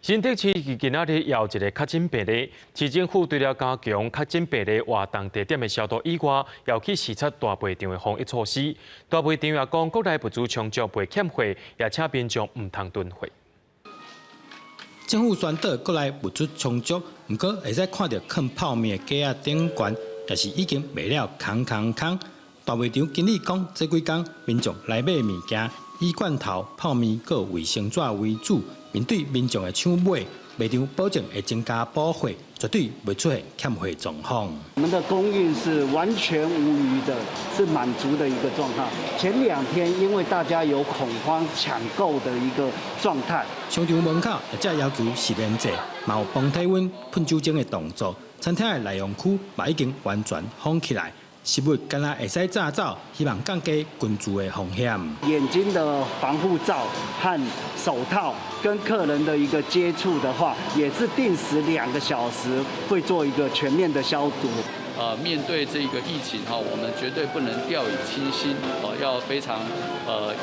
新竹市今仔日又一个确诊病例，市政府除了加强确诊病例活动地点的消毒以外，又去视察大卖场的防疫措施。大卖场也讲国内物资充足，袂欠货，也请民众唔通囤货。政府宣导国内物资充足，不过会使看到放泡面的架仔顶悬，也是已经卖了空。大卖场经理讲，这几天民众来买物件，以罐头、泡面、各卫生纸为主。面对民众的抢买，卖场保证会增加补货，绝对袂出现欠货状况。我们的供应是完全无虞的，是满足的一个状况。前2天因为大家有恐慌抢购的一个状态，商场门口也只要求实名制，嘛有帮体温、喷酒精的动作。餐厅的内容区嘛已经完全封起来。食物干那会使炸走，希望降低群聚的风险。眼睛的防护罩和手套跟客人的一个接触的话，也是定时2个小时会做一个全面的消毒。面对这个疫情我们绝对不能掉以轻心要非常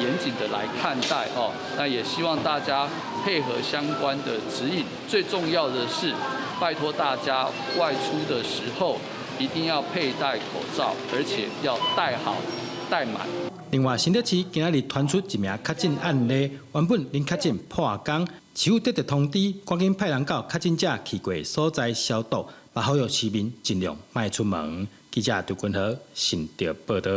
严谨的来看待那也希望大家配合相关的指引。最重要的是，拜托大家外出的时候一定要佩戴口罩，而且要戴好、戴满。另外，新竹市今仔日传出一名确诊案例，原本因确诊破工，市府得到通知，赶紧派人到确诊者去过所在消毒，也呼吁市民尽量卖出门。记者杜君和新竹报道。